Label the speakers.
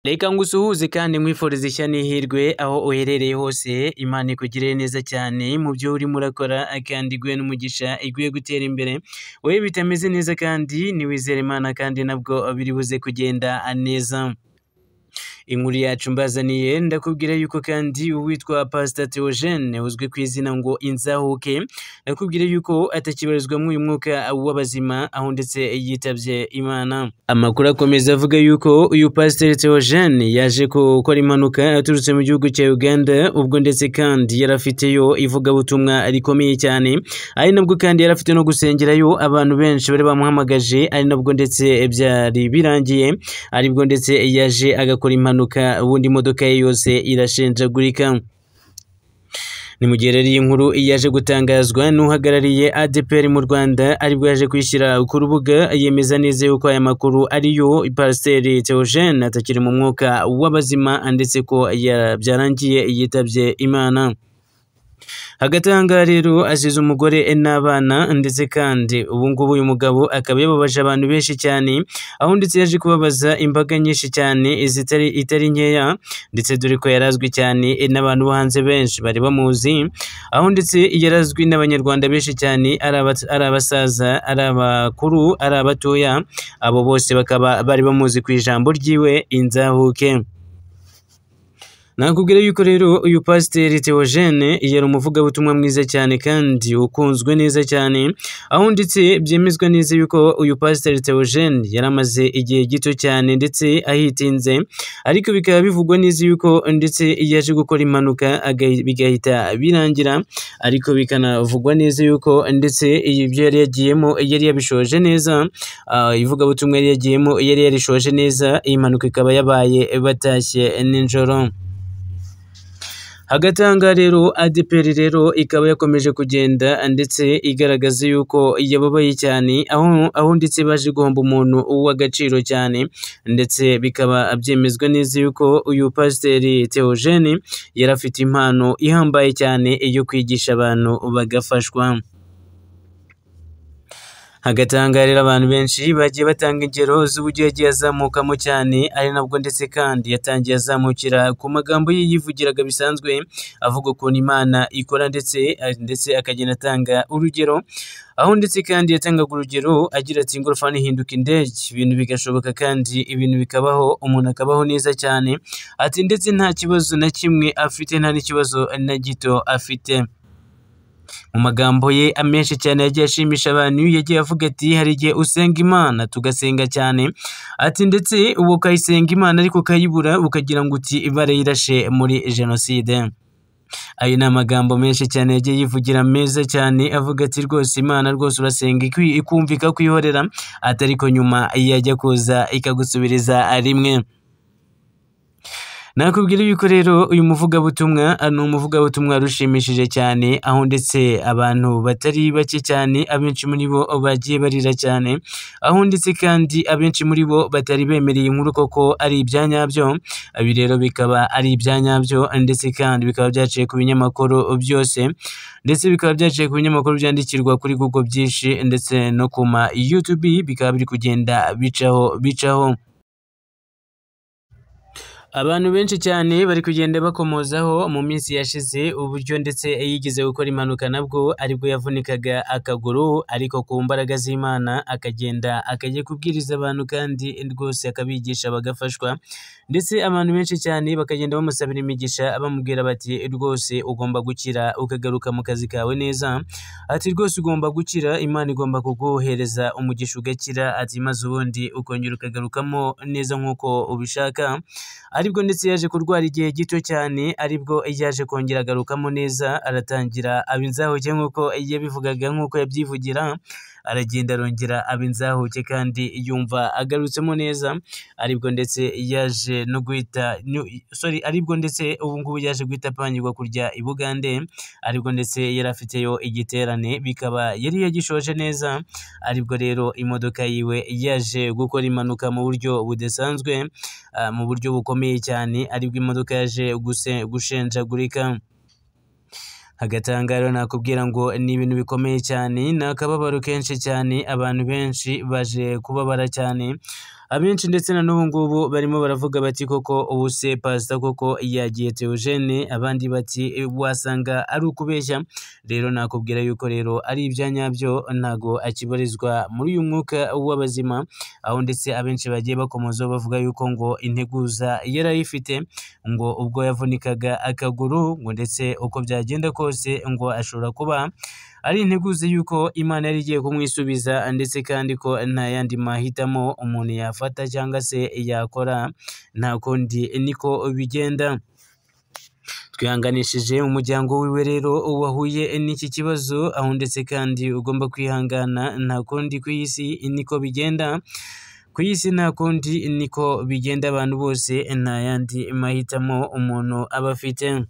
Speaker 1: Reka ngusuhuze kandi nkwifurize ishya n'ihirwe aho uherereye hose, Imana ikugirire neza cyane mu byo urimo urakora kandi iguhe n'umugisha, iguhe gutera imbere. Wowe bitameze neza kandi niwizere Imana kandi nabwo biri buze kugenda neza. Inkuru yacu mbazaniye ndakubwira yuko kandi uwitwa Pastor Theogene uzwi ku izina ngo Inzahuke, ndakubwira yuko atakibarizwa muri uyu mwuka w'abazima aho ndetse yitabye Imana. Amakuru akomeza avuga yuko uyu Pastor Theogene yaje gukora impanuka aturutse mu gihugu cya Uganda, ubwo ndetse kandi yarafiteyo ivugabutumwa rikomeye cyane, ari nabwo kandi yarafite no gusengerayo abantu benshi bari bamuhamagaje, ari nabwo ndetse byari birangiye, aribwo ndetse yaje agakora impanuka ubundi imodoka ye yose irashenjagurika. Ni mu gihe rero iyi nkuru yaje gutangazwa n'uhagarariye ADEPR mu Rwanda, aribwo yaje kwishyira ku rubuga yemeza neza yuko aya makuru ariyo Pastor Theogene atakiri mu mwuka w'abazima ndetse ko byarangiye yitabye Imana. Hagati aha ngaha rero asize umugore n'abana, ndetse kandi ubu ngubu uyu mugabo akaba yababaje abantu benshi cyane, aho ndetse yaje kubabaza imbaga nyinshi cyane itari nkeya, ndetse dore ko yarazwi cyane n'abantu bo hanze benshi bari bamuzi, aho ndetse yarazwi n'abanyarwanda benshi cyane, ari abasaza, ari abakuru, ari abatoya, abo bose bakaba bari bamuzi ku ijambo ryiwe Inzahuke. Nakubwira yuko rero uyu Pastor Theogene yari umuvugabutumwa mwiza cyane kandi ukunzwe neza cyane, aho ndetse byemezwa neza yuko uyu Pastor Theogene yari amaze igihe gito cyane ndetse ahitinze, ariko bikaba bivugwa neza yuko ndetse yaje gukora impanuka bigahita birangira, ariko bikanavugwa neza yuko ndetse ibyo yari yagiyemo yari yabishoje neza, ivugabutumwa yari yagiyemo yari yarishoje neza, iyi mpanuka ikaba yabaye batashye nijoro. Hagati aha ngaha rero ADEPR rero ikaba yakomeje kugenda ndetse igaragaza yuko yababaye cyane, aho ndetse baje guhomba umuntu w'agaciro cyane, ndetse bikaba byemezwa neza yuko uyu Pastor Theogene yari afite impano ihambaye cyane yo kwigisha abantu bagafashwa. Hagati aha ngaha rero abantu benshi bagiye batanga ingero z'uburyo yagiye azamukamo cyane, ari nabwo ndetse kandi yatangiye azamukira ku magambo ye yivugiraga bisanzwe, avuga ukuntu Imana ikora ndetse akagenda atanga urugero, aho ndetse kandi yatangaga urugero agira ati ingorofani ihinduka indege, ibintu bigashoboka kandi ibintu bikabaho, umuntu akabaho neza cyane, ati ndetse nta kibazo na kimwe afite, nta n'ikibazo na gito afite. Mu magambo ye amenshi cyane yagiye ashimisha abantu, yagiye avuga ati hari igihe usenga Imana tugasenga cyane, ati ndetse ubu ukayisenga Imana ariko ukayibura ukagira ngo uti barayirashe muri Jenoside. Ayo ni amagambo menshi cyane yagiye yivugira meza cyane, avuga ati rwose Imana rwose urasenga ikumva ikakwihorera, ati ariko nyuma yajya kuza ikagusubiriza rimwe. Nakubwira yuko rero uyu muvugabutumwa ni umuvugabutumwa rushimishije cyane, aho ndetse abantu batari bake cyane abenshi muri bo bagiye barira cyane, aho ndetse kandi abenshi muri bo batari bemereye inkuru koko ari ibyanyabyo, ibi rero bikaba ari ibyanyabyo, ndetse kandi bikaba byaciye ku binyamakuru byose, ndetse bikaba byaciye ku binyamakuru byandikirwa kuri Google byinshi, ndetse no ku ma YouTube bikaba biri kugenda bicaho. Abantu benshi cyane bari kugenda bakomozaho mu minsi yashize uburyo ndetse yigeze gukora impanuka nabwo aribwo yavunikaga akaguru, ariko ku mbaraga z'Imana akajya kubwiriza abantu kandi rwose akabigisha bagafashwa, ndetse abantu benshi cyane bakagenda bamusabira imigisha, bamubwira bati rwose ugomba gukira ukagaruka mu kazi kawe neza, ati rwose ugomba gukira, Imana igomba kuguhereza umugisha ugakira, ati maze ubundi ukongera ukagarukamo neza nk'uko ubishaka. Aribwo ndetse yaje kurwara igihe gito cyane, aribwo yaje kongera agarukamo neza, aratangira aba Inzahuke nk'uko yabivugaga, nk'uko yabyivugira, aragenda arongera aba Inzahuke kandi yumva agarutsemo neza, aribwo ndetse yaje no guhita aribwo ndetse ubu ngubu yaje guhita apangirwa kujya i Bugande, aribwo ndetse yari afiteyo igiterane, bikaba yari yagishoje neza, aribwo rero imodoka yiwe yaje gukora impanuka mu buryo budasanzwe, mu buryo bukomeye cyane, aribwo imodoka yaje gushenjagurika. Hagati aha ngaha rero nakubwira ngo ni ibintu bikomeye cyane, ni akababaro kenshi cyane, abantu benshi baje kubabara cyane, abenshi ndetse na n'ubu ngubu barimo baravuga bati koko ubu se Pastor koko yagiye Theogene, abandi bati wasanga ari ukubeshya. Rero nakubwira yuko rero ari ibya nyabyo, ntago akibarizwa muri uyu mwuka w'abazima, aho ndetse abenshi bagiye bakomozaho bavuga yuko ngo integuza yarayifite, ngo ubwo yavunikaga akaguru, ngo ndetse uko byagenda kose ngo ashobora kuba ari integuza yuko Imana yari igiye kumwisubiza, ndetse kandi ko nta yandi mahitamo umuntu yafata cyangwa se yakora, nta kundi niko bigenda. Twihanganishije umuryango wiwe rero wahuye n'iki kibazo, aho ndetse kandi ugomba kwihangana, nta kundi ku isi niko bigenda. Ku isi nta kundi niko bigenda, abantu bose nta yandi mahitamo umuntu aba afite.